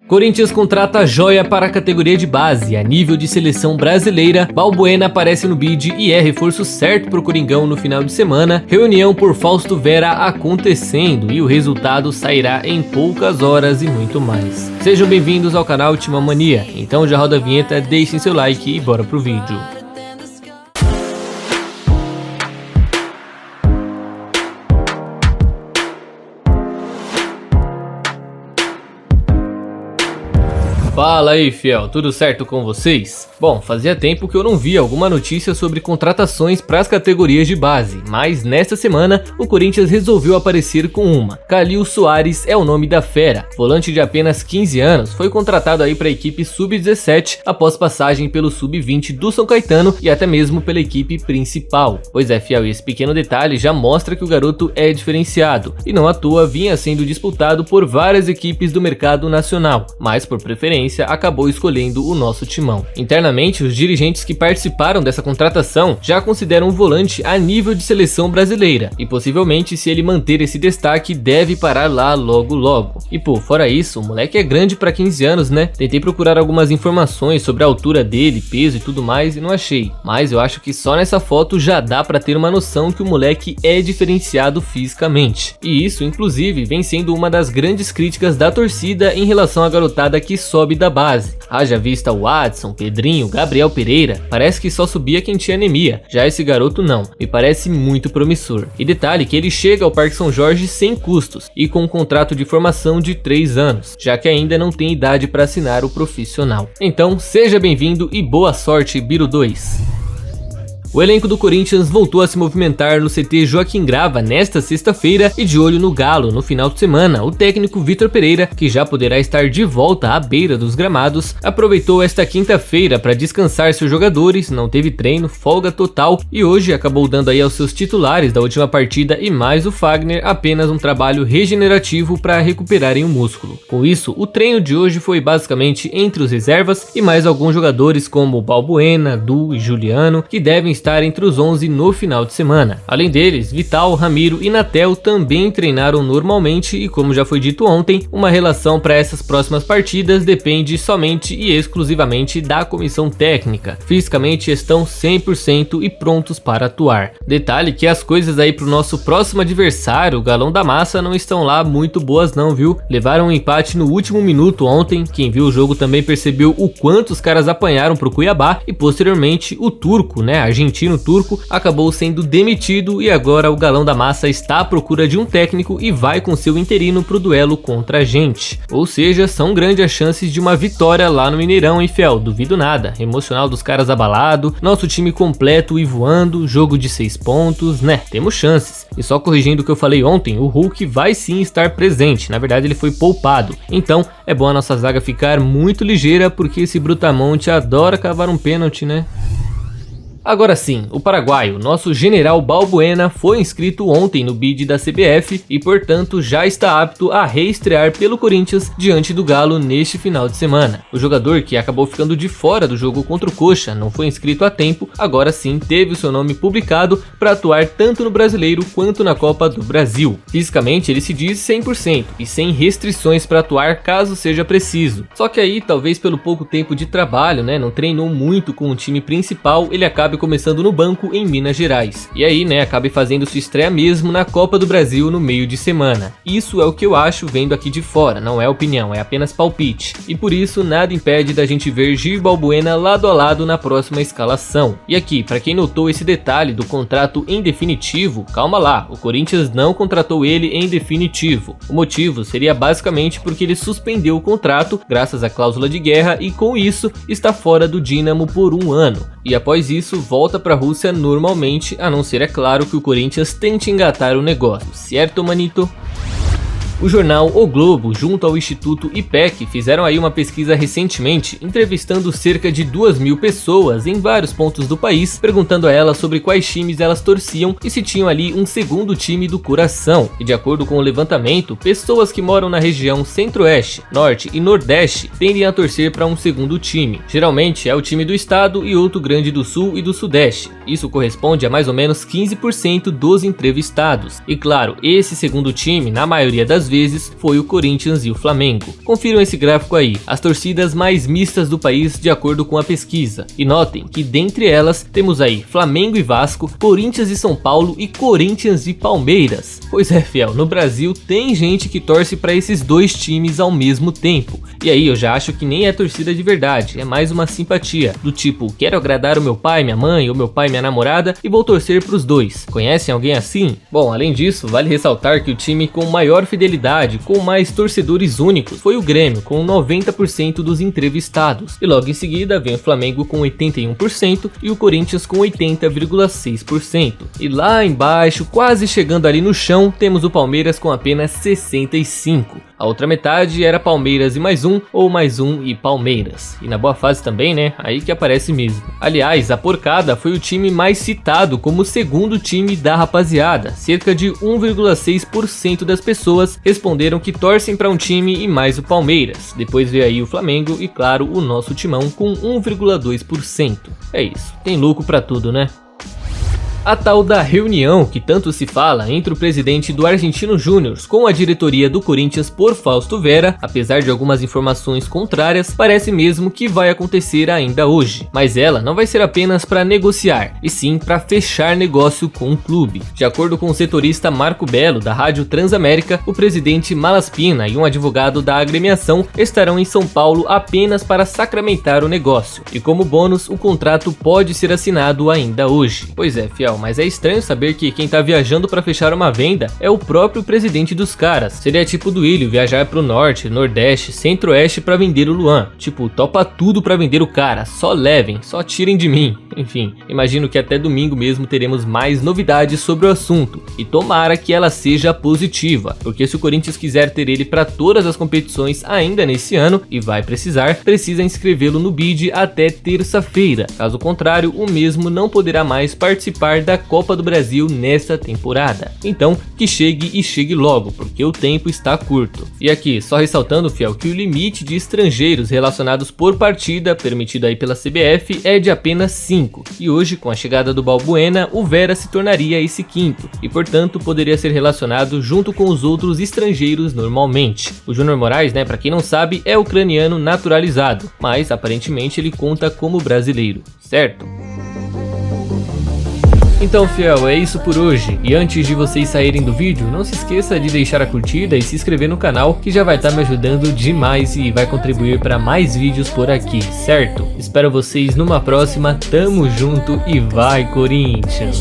Corinthians contrata joia para a categoria de base. A nível de seleção brasileira, Balbuena aparece no bid e é reforço certo para o Coringão no final de semana. Reunião por Fausto Vera acontecendo e o resultado sairá em poucas horas e muito mais. Sejam bem-vindos ao canal Timão Mania. Então já roda a vinheta, deixem seu like e bora pro vídeo. Fala aí, fiel, tudo certo com vocês? Bom, fazia tempo que eu não via alguma notícia sobre contratações para as categorias de base, mas nesta semana o Corinthians resolveu aparecer com uma. Calil Soares é o nome da fera. Volante de apenas 15 anos, foi contratado aí para a equipe Sub-17 após passagem pelo Sub-20 do São Caetano e até mesmo pela equipe principal. Pois é, fiel, esse pequeno detalhe já mostra que o garoto é diferenciado e não à toa vinha sendo disputado por várias equipes do mercado nacional, mas por preferência acabou escolhendo o nosso timão. Internamente, os dirigentes que participaram dessa contratação já consideram o volante a nível de seleção brasileira e possivelmente, se ele manter esse destaque, deve parar lá logo. E pô, fora isso, o moleque é grande para 15 anos, né? Tentei procurar algumas informações sobre a altura dele, peso e tudo mais e não achei, mas eu acho que só nessa foto já dá para ter uma noção que o moleque é diferenciado fisicamente. E isso, inclusive, vem sendo uma das grandes críticas da torcida em relação à garotada que sobe da base. Haja vista o Adson, Pedrinho, Gabriel Pereira, parece que só subia quem tinha anemia, já esse garoto não, me parece muito promissor. E detalhe que ele chega ao Parque São Jorge sem custos e com um contrato de formação de 3 anos, já que ainda não tem idade para assinar o profissional. Então seja bem-vindo e boa sorte, Biro 2. O elenco do Corinthians voltou a se movimentar no CT Joaquim Grava nesta sexta-feira e de olho no Galo no final de semana, o técnico Vitor Pereira, que já poderá estar de volta à beira dos gramados, aproveitou esta quinta-feira para descansar seus jogadores, não teve treino, folga total e hoje acabou dando aí aos seus titulares da última partida e mais o Fagner apenas um trabalho regenerativo para recuperarem o músculo. Com isso, o treino de hoje foi basicamente entre os reservas e mais alguns jogadores como Balbuena, Du e Juliano, que devem estar entre os 11 no final de semana. Além deles, Vital, Ramiro e Natel também treinaram normalmente e, como já foi dito ontem, uma relação para essas próximas partidas depende somente e exclusivamente da comissão técnica. Fisicamente estão 100% e prontos para atuar. Detalhe que as coisas aí pro nosso próximo adversário, o Galão da Massa, não estão lá muito boas não, viu? Levaram um empate no último minuto ontem, quem viu o jogo também percebeu o quanto os caras apanharam pro Cuiabá e posteriormente o turco, né, argentino turco, acabou sendo demitido e agora o Galão da Massa está à procura de um técnico e vai com seu interino pro duelo contra a gente. Ou seja, são grandes as chances de uma vitória lá no Mineirão, hein, fiel? Duvido nada. Emocional dos caras abalado, nosso time completo e voando, jogo de 6 pontos, né? Temos chances. E só corrigindo o que eu falei ontem, o Hulk vai sim estar presente, na verdade ele foi poupado. Então é bom a nossa zaga ficar muito ligeira porque esse Brutamonte adora cavar um pênalti, né? Agora sim, o paraguaio, nosso general Balbuena, foi inscrito ontem no bid da CBF e, portanto, já está apto a reestrear pelo Corinthians diante do Galo neste final de semana. O jogador, que acabou ficando de fora do jogo contra o Coxa, não foi inscrito a tempo, agora sim teve o seu nome publicado para atuar tanto no Brasileiro quanto na Copa do Brasil. Fisicamente, ele se diz 100% e sem restrições para atuar caso seja preciso. Só que aí, talvez pelo pouco tempo de trabalho, né, não treinou muito com o time principal, ele acaba começando no banco em Minas Gerais. E aí, né, acabe fazendo sua estreia mesmo na Copa do Brasil no meio de semana. Isso é o que eu acho vendo aqui de fora, não é opinião, é apenas palpite. E por isso, nada impede da gente ver Gil Balbuena lado a lado na próxima escalação. E aqui, para quem notou esse detalhe do contrato em definitivo, calma lá, o Corinthians não contratou ele em definitivo. O motivo seria basicamente porque ele suspendeu o contrato, graças à cláusula de guerra, e com isso, está fora do Dínamo por 1 ano. E após isso, volta para a Rússia normalmente, a não ser, é claro, que o Corinthians tente engatar o negócio, certo, manito? O jornal O Globo, junto ao Instituto IPEC, fizeram aí uma pesquisa recentemente, entrevistando cerca de 2.000 pessoas em vários pontos do país, perguntando a elas sobre quais times elas torciam e se tinham ali um segundo time do coração. E de acordo com o levantamento, pessoas que moram na região Centro-Oeste, Norte e Nordeste tendem a torcer para um segundo time. Geralmente é o time do estado e outro grande do Sul e do Sudeste. Isso corresponde a mais ou menos 15% dos entrevistados. E claro, esse segundo time, na maioria das duas vezes foi o Corinthians e o Flamengo. Confiram esse gráfico aí, as torcidas mais mistas do país de acordo com a pesquisa. E notem que dentre elas temos aí Flamengo e Vasco, Corinthians e São Paulo e Corinthians e Palmeiras. Pois é, fiel, no Brasil tem gente que torce para esses dois times ao mesmo tempo. E aí eu já acho que nem é torcida de verdade, é mais uma simpatia, do tipo, quero agradar o meu pai, minha mãe, ou meu pai, minha namorada, e vou torcer pros dois. Conhecem alguém assim? Bom, além disso, vale ressaltar que o time com maior fidelidade, com mais torcedores únicos, foi o Grêmio, com 90% dos entrevistados. E logo em seguida vem o Flamengo com 81% e o Corinthians com 80,6%. E lá embaixo, quase chegando ali no chão, temos o Palmeiras com apenas 65%. A outra metade era Palmeiras e mais um, ou mais um e Palmeiras. E na boa fase também, né? Aí que aparece mesmo. Aliás, a porcada foi o time mais citado como o segundo time da rapaziada. Cerca de 1,6% das pessoas responderam que torcem para um time e mais o Palmeiras. Depois veio aí o Flamengo e, claro, o nosso timão com 1,2%. É isso, tem lucro para tudo, né? A tal da reunião que tanto se fala entre o presidente do Argentino Júnior com a diretoria do Corinthians por Fausto Vera, apesar de algumas informações contrárias, parece mesmo que vai acontecer ainda hoje. Mas ela não vai ser apenas para negociar, e sim para fechar negócio com o clube. De acordo com o setorista Marco Belo, da Rádio Transamérica, o presidente Malaspina e um advogado da agremiação estarão em São Paulo apenas para sacramentar o negócio. E como bônus, o contrato pode ser assinado ainda hoje. Pois é, fiel, mas é estranho saber que quem tá viajando para fechar uma venda é o próprio presidente dos caras. Seria tipo do Duílio viajar pro norte, nordeste, centro-oeste para vender o Luan. Tipo, topa tudo para vender o cara, só levem, só tirem de mim. Enfim, imagino que até domingo mesmo teremos mais novidades sobre o assunto. E tomara que ela seja positiva, porque se o Corinthians quiser ter ele para todas as competições ainda nesse ano, e vai precisar, precisa inscrevê-lo no bid até terça-feira. Caso contrário, o mesmo não poderá mais participar da Copa do Brasil nesta temporada. Então, que chegue e chegue logo, porque o tempo está curto. E aqui, só ressaltando, fiel, que o limite de estrangeiros relacionados por partida, permitido aí pela CBF, é de apenas 5. E hoje, com a chegada do Balbuena, o Vera se tornaria esse quinto, e portanto poderia ser relacionado junto com os outros estrangeiros normalmente. O Júnior Moraes, né, pra quem não sabe, é ucraniano naturalizado, mas aparentemente ele conta como brasileiro, certo? Então, fiel, é isso por hoje. E antes de vocês saírem do vídeo, não se esqueça de deixar a curtida e se inscrever no canal, que já vai estar me ajudando demais e vai contribuir para mais vídeos por aqui, certo? Espero vocês numa próxima, tamo junto e vai, Corinthians!